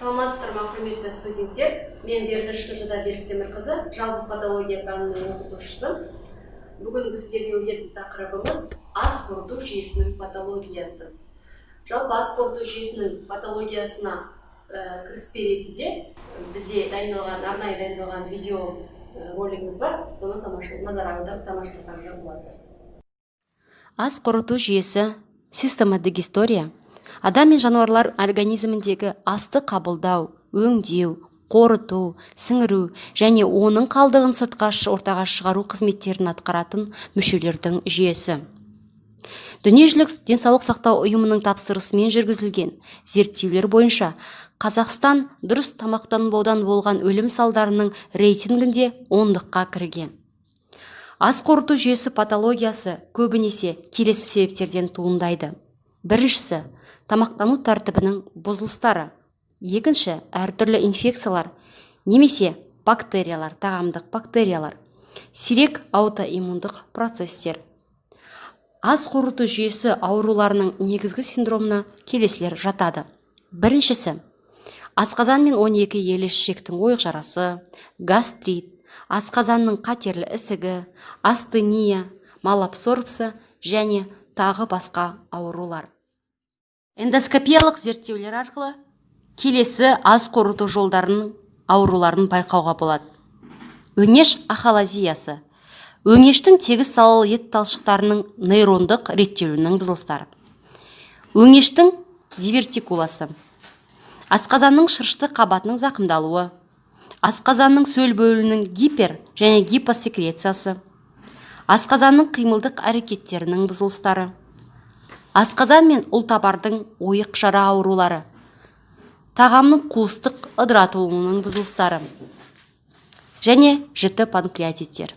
Саламатсыздар ма, құрметті студенттер. Мен Бердішев Жада Темірқызы, жалпы патология пәнінің оқытушысы. Бүгін сіздерге өтетін тақырыбымыз ас қорыту жүйесінің патологиясы. Жалпы ас қорыту жүйесінің патологиясына кіріспе ретінде бізде арнайы дайындалған видео ролигіміз бар. Соны назар аударып тамашаласаңыздар болады. Ас қорыту жүйесі, система дигестория, адам мен жануарлар организміндегі асты қабылдау, өңдеу, қорыту, сіңіру және оның қалдығын сыртқа ортаға шығару қызметтерін атқаратын мүшелердің жүйесі. Дүниежүзілік денсаулық сақтау ұйымының тапсырысымен жүргізілген зерттеулер бойынша Қазақстан дұрыс тамақтанбаудан болған өлім салдарының рейтингінде 10-қа кірген. Ас қорыту жүйесі патологиясы көбінесе келесі себептерден туындайды. Біріншісі, тамақтану тәртібінің бұзылыстары. Екінші, әртүрлі инфекциялар, немесе бактериялар, тағамдық бактериялар. Сирек аутоиммундық процестер. Ас қорыту жүйесі ауруларының негізгі синдромына келесілер жатады. Біріншісі, асқазан мен 12 елі ішектің ойық жарасы, гастрит, асқазанның қатерлі ісігі, астения, малабсорбция және тағы басқа аурулар. Эндоскопиялық зерттеулер арқылы келесі ас қорыту жолдарының ауруларын байқауға болады. Өңеш ахалазиясы. Өңештің тегіс салалы ет талшықтарының нейрондық реттелуінің бұзылыстары. Өңештің дивертикуласы. Асқазанның шырышты қабатының зақымдалуы. Асқазанның сөл бөлінің гипер және гипосекрециясы. Асқазанның қимылдық әрекеттерінің бұзылыстары. Асқазан мен ұлтабардың ойық жара аурулары. Тағамның қуыстық ыдыратылуының бұзылыстары. Және жіті панкреатиттер.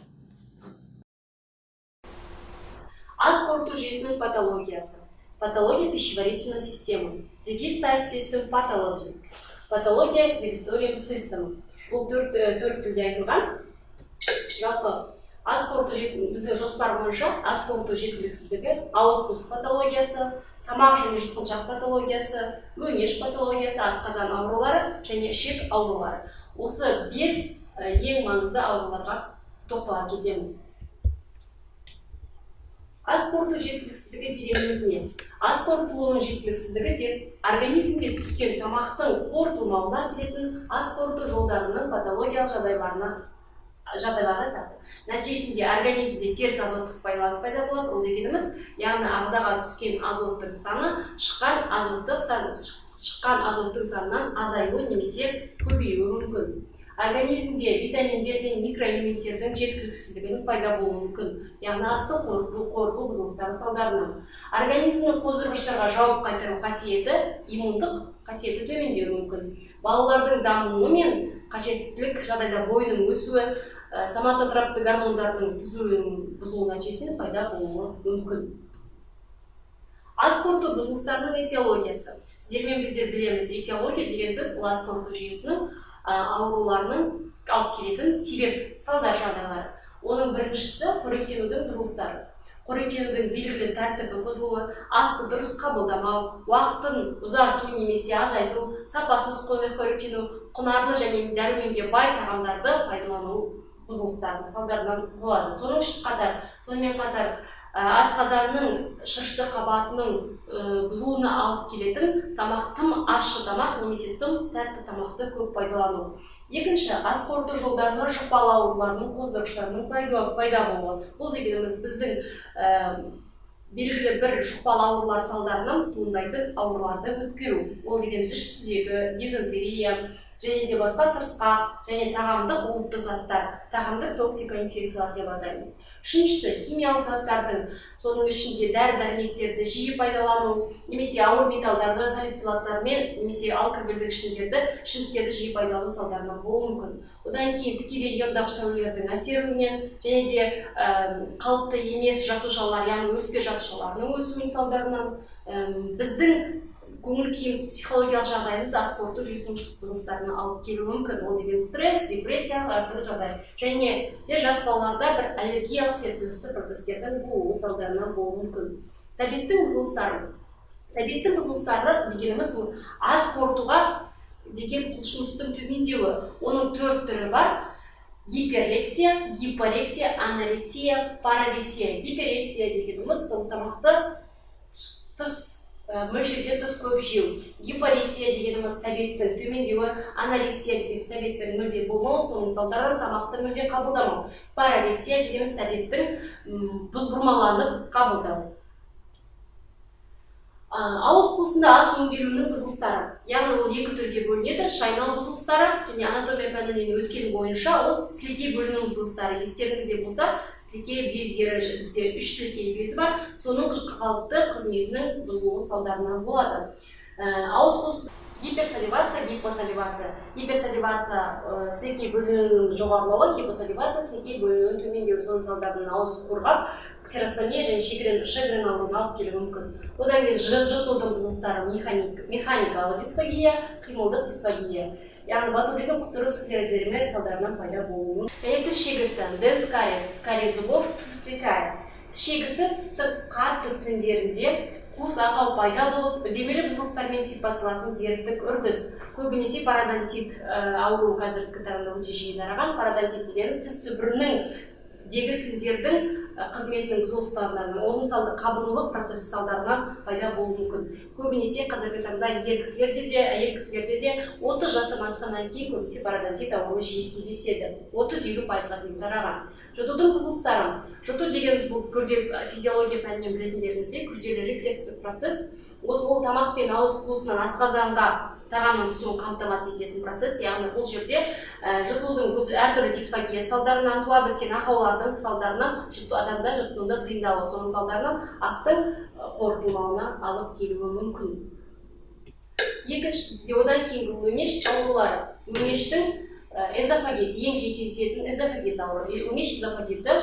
Ас қорыту жүйесінің патологиясы. Патология пищеварительной системы. Digestive system pathology. Патология digestorium system. Бұл төрт тілде айтылған. Жалпы ас қорыту біздің жоспар бойынша ас қорыту жеткіліксіздігі, ауыз қуыс патологиясы, тамақ және жұтқыншақ патологиясы, өңеш патологиясы, асқазан аурулары және ішек аурулары. Осы 5 ең маңызды ауруларға тоқтала кетеміз. Ас қорыту жеткіліксіздігі дегеніміз не? Ас қорытылуының жеткіліксіздігі тек организмге түскен тамақтың қорытылмауына келетін ас қорыту жолдарының патологиялық жағдайларға жатады. Нәтижесінде организмде теріс азоттық байланыс пайда болады. Ол дегеніміз, яғни ағзаға түскен азоттың саны шыққан азоттың санынан азаюы немесе көбеюі мүмкін. Организмде витаминдер мен микроэлементтердің жеткіліксіздігінің пайда болуы мүмкін, яғни астың қорытылу бұзылыстары салдарынан. Организмнің қоздырғыштарға жауап қайтару қасиеті, иммундық қасиеті төмендеуі мүмкін. Балалардың дамуы мен қажеттілік жағдайда бойының өсуі, соматотропты гормондардың түзілуінің бұзылу нәтижесінде пайда болуы мүмкін. Ас қорыту бұзылыстарының этиологиясы. Сіздермен біздер білеміз, этиология деген сөз ол ас қорыту жүйесінің ауруларының алып келетін себеп салдар жағдайлары. Оның біріншісі қоректенудің бұзылыстары. Қоректенудің белгілі тәртібі бұзылуы, асты дұрыс қабылдамау, уақытын ұзарту немесе азайту, сапасыз қоректену, құнарлы және дәруменге бай тағамдарды пайдалану бұзылыстарының салдарынан болады. Сонымен қатар асқазанның шырышты қабатының бұзылуына алып келетін тым ащы тамақ немесе тым тәтті тамақты көп пайдалану. Екінші, ас қорыту жолдарында жұқпалы аурулардың қоздырғыштарының пайда болуы. Бұл дегеніміз біздің белгілі бір жұқпалы аурулар салдарынан туындайтын ауруларды өткеру. Ол дегеніміз іш сүзегі, дизентерия және де басқа тырысқақ және тағамдық уытты заттар, тағамдық токсикоинфекциялар деп атаймыз. Үшіншісі, химиялық заттардың, соның ішінде дәрі-дәрмектерді жиі пайдалану, немесе ауыр металдарды салицилаттармен, немесе алкогольдік ішімдіктерді жиі пайдалану салдарынан болуы мүмкін. Одан кейін тікелей иондағыш сәулелердің әсерінен және де қалыпты емес жасушалар, яғни өспе жасушаларының өсуінің салдарынан біздің көңіл-күйіміз, психологиялық жағдайымыз ас қорыту жүйесінің бұзылыстарына алып келуі мүмкін. Ол деген стресс, депрессия, әртүрлі жағдай. Және де жас балаларда бір аллергиялық серпілісті процестердің болуы салдарынан болуы мүмкін. Тәбеттің бұзылыстары. Тәбеттің бұзылыстары дегеніміз ас қорытуға деген құлшыныстың төмендеуі. Оның 4 түрі бар: гиперлексия, гипорексия, анорексия, паралексия. Гиперлексия дегеніміз бұл тамақты тыс мөлшерде тыс көп жеу. Гипорексия дегеніміз тәбеттің төмендеуі, анорексия дегеніміз тәбеттің мүлде болмауы, соның салдарынан тамақты мүлде қабылдамау. Паралексия дегеніміз тәбеттің бұрмаланып қабылдау. Ауыз қуысында ас өңделуінің бұзылыстары. Яғни ол 2 түрге бөлінеді: шайнау бұзылыстары және анатомия пәнінен өткен бойынша ол сілекей бөлігінің бұзылыстары. Естеріңізде болса, сілекей бездері, бізде 3 сілекей безі бар, соның қалыпты қызметінің бұзылуы салдарынан болады. Ауыз қуысы гиперсаливация, гипосаливация. Гиперсаливация сілекей бөлігінің жоғарылауы, гипосаливация сілекей бөлігінің төмендеуі. Соның салдарынан ауыз қорғап ксеростомия және шегрен ауруына алып келуі мүмкін. Одан кейін жұтудың бұзылыстары: механикалық дисфагия, қимылдық дисфагия. Яғни ботулизм құтыру склеродермия салдарынан пайда болуы. Және тіс шегісі: денс кариес, кариес зубов, втекает. Тіс шегісі тістің қатты тіндерінде қуыс ақау пайда болып, үдемелі бұзылыстармен сипатталатын дерттік үрдіс. Көбінесе пародонтит ауруы қазіргі таңда өте жиі тараған. Пародонтит дегеніміз тіс түбірінің дегі тіндердің қызметінің бұзылыстарынан, оның қабынулық процесі салдарынан пайда болуы мүмкін. Көбінесе қазіргі таңда әйел кісілерде де 30 жастан асқаннан кейін көбінесе пародонтит ауруы жиі кездеседі. 30-50%-ға дейін тараған. Жұтудың бұзылыстары. Жұту дегеніміз бұл күрделі физиология пәнінен білетіндеріңізде күрделі рефлекстік процесс. Ол тамақ пен ауыз қуысынан асқазанға тағамның түсуін қамтамасыз ететін процесс. Яғни бұл жерде жұтудың әртүрлі дисфагия салдарынан, туа біткен ақаулардың салдарынан адамда жұтынуды қиындауы, соның салдарынан астың қорытылмауына алып келуі мүмкін. Екіншісі, бізде одан кейінгі өңеш аурулары. Өңештің эзофагит, ең жиі кездесетін эзофагит ауруы. Өңеш эзофагиті,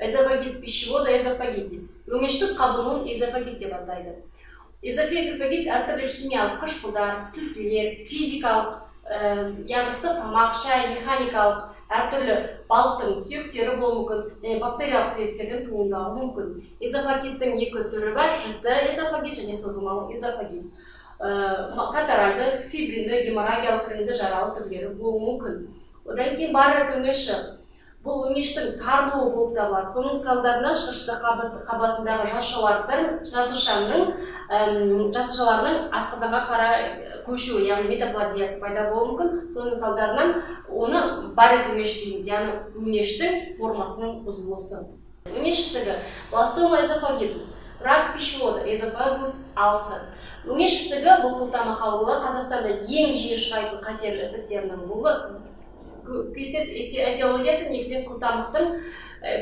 эзофагит пищевода, эзофагитис. Өңештің қабынуын эзофагит деп атайды. Эзофагит әртүрлі химиялық қышқылдар, сілтілер, физикалық, янысты тамақ, шай, механикалық, әртүрлі балықтың сүйектері болуы мүмкін, бактериялық себептерден туындауы мүмкін. Эзофагиттің 2 түрі бар: жіті эзофагит және созылмалы эзофагит. Катаральды, фибринді, геморрагиялық ренді жаралы түрлері болуы мүмкін. Одан кейін баррет өңеші. Бұл өңештің тарылуы болып табылады. Соның салдарынан шырышты қабатындағы жасушаларының асқазанға қарай көшуі, яғни метаплазиясы пайда болуы мүмкін. Соның салдарынан оны баррет өңеш дейміз, яғни өңештің формасының бұзылысы. Өңеш ісігі: бластома эзофагитус, рак пищевода, эзофагус алсер. Өңеш ісігі бұл құлтамақ ауруы Қазақстанда ең жиі ұшырайтын қатерлі ісіктерінің бұлы. Этиологиясы негізінен құлтамақтың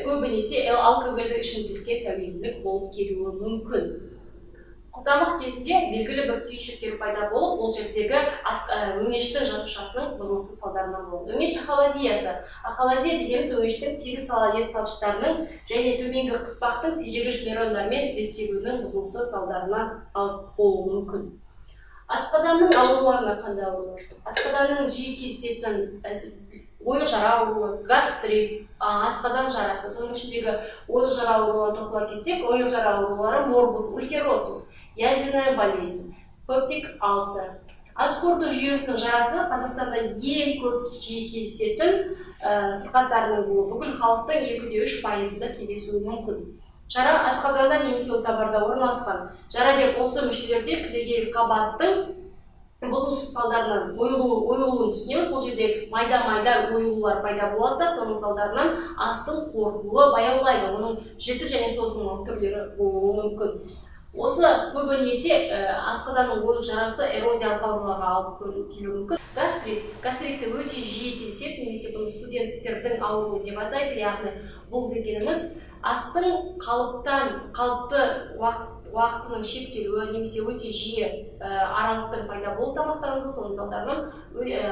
көбінесе алкогольді ішімдікке тәуелділік болып келуі мүмкін. Құлтамақ кезінде белгілі бір түйіншектер пайда болып, ол жердегі өңештің жасушасының бұзылысы салдарынан болады. Өңеш ахалазиясы. Ахалазия дегеніміз өңештің тегіс ет талшықтарының және төменгі қыспақтың тежегіш нейрондармен реттелуінің бұзылысы салдарынан болуы мүмкін. Асқазанның ауруларына қандай аурулар? Асқазанның жиі кездесетін ойық жара ауруы, гастрит, асқазан жарасы. Соның ішіндегі ойық жара ауруына тоқтала кетсек, ойық жара аурулары: морбус ульцерозус, язвенная болезнь, пептик альсер. Ас қорыту жүйесінің жарасы Қазақстанда ең көп жиі кездесетін сырқаттарының болуы. Бүкіл халықтың 2-3%-ында кездесуі мүмкін. Жара асқазанда немесе ұлтабарда орналасқан. Жара деп осы мүшелерде кілегей қабаттың бұзылысы салдарынан ойылуын түсінеміз. Бұл жерде майда ойылулар пайда болады да, соның салдарынан астың қорытылуы баяулайды. Оның жіті және созылмалы түрлері болуы мүмкін. Осы көбінесе асқазанның ойық жарасы эрозиялық ауруларға алып келуі мүмкін. Гастритті өте жиі кездеседі, немесе бұны студенттердің ауруы деп атайды. Яғни бұл дегеніміз астың қалыпты уақытының шектелуі, немесе өте жиі аралықтың пайда болу тамақтануы, соның салдарынан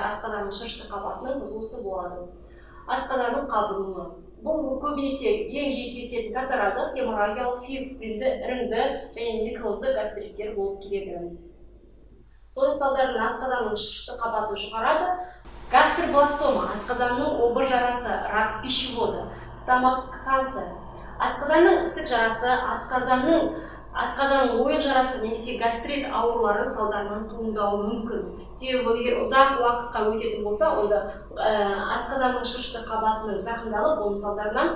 асқазанның шырышты қабатының бұзылысы болады. Асқазанның қабынуы. Бұл көбінесе ең жиі кездесетін катаральдық, геморрагиялық, фибринді, іріңді және некрозды гастриттер болып келеді. Соның салдарынан асқазанның шырышты қабаты жұқарады. Гастробластома, асқазанның обыр жарасы, рак пищевода, стомак канцер. Асқазанның ісік жарасы, асқазанның асқазанның ойық жарасы немесе гастрит аурулары салдарынан туындауы мүмкін. Себебі егер ұзақ уақытқа өтетін болса, онда асқазанның шырышты қабатының зақымдалып, оның салдарынан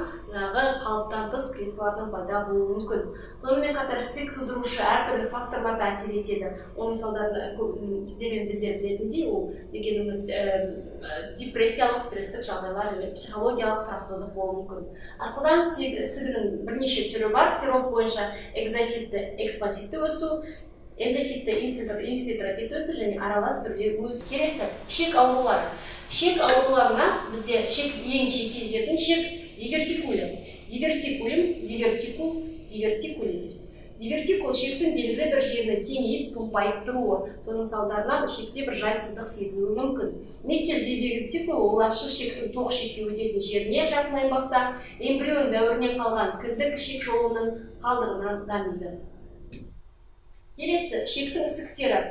қалыптан тыс клеткалардың пайда болуы мүмкін. Сонымен қатар ісік тудырушы әртүрлі факторлар да әсер етеді. Оның салдарынан біздер білетіндей, ол дегеніміз депрессиялық, стресстік жағдайлар және психологиялық тұрақсыздық болуы мүмкін. Асқазан ісігінің бірнеше түрі бар. Сироп бойынша экзофитті экспансивті өсу, эндофитті инфильтративті өсу және аралас түрде өсу. Келесі, ішек аурулары. Ішек ауруларына бізде ең жиі кездесетін ішек дивертикулитис. Дивертикул ішектің белгілі бір жерінің кеңейіп, томпайып тұруы. Соның салдарынан ішекте бір жайсыздық сезілуі мүмкін. Меккел дивертикул ол ащы ішектің тоқ ішекке өтетін жеріне жақын аймақта эмбрион дәуірінен қалған кіндік ішек жолының қалдығынан дамиды. Келесі, ішектің ісіктері.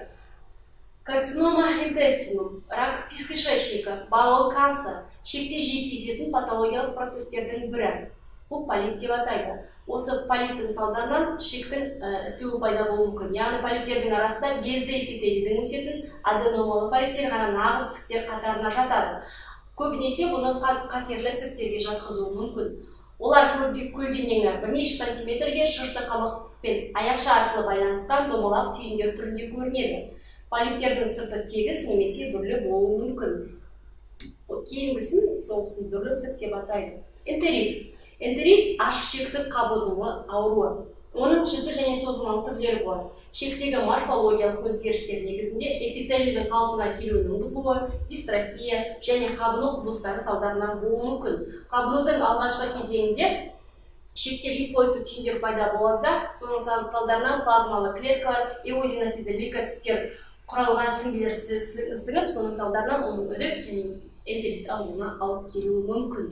Карцинома интестинум, рак кишечника, бауыл канса, ішекте жиі кездесетін патологиялық процестердің бірі. Бұл полип деп атайды. Осы полиптің салдарынан ішектің ісуі пайда болуы мүмкін. Яғни полиптердің арасында безді эпителийдің өсетін аденомалы полиптер ғана нағыз ісіктер қатарына жатады. Көбінесе бұны қатерлі ісіктерге жатқызуы мүмкін. Олар көлденеңі бірнеше сантиметрге шырышты қабық пен аяқша арқылы байланысқан домалақ түйіндер түрінде көрінеді. Полиптердің сырты тегіс немесе бүрлі болуы мүмкін. Кейінгісін соғысын бүрлі ісік деп атайды. Энтерит. Энтерит аш ішектік қабынуы ауруы. Оның жіті және созылмалы түрлері бар. Ішектегі морфологиялық өзгерістер негізінде эпителийдің қалпына келуінің бұзылуы, дистрофия және қабыну құбылыстары салдарынан болуы мүмкін. Қабынудың алғашқы кезеңінде ішекте лимфоидты түйіндер пайда болады да, соның салдарынан плазмалы клеткалар, эозинофилді лейкоциттер құралған сіңбелер сіңіп, соның салдарынан оның өліп, энтерит ауруына алып келуі мүмкін.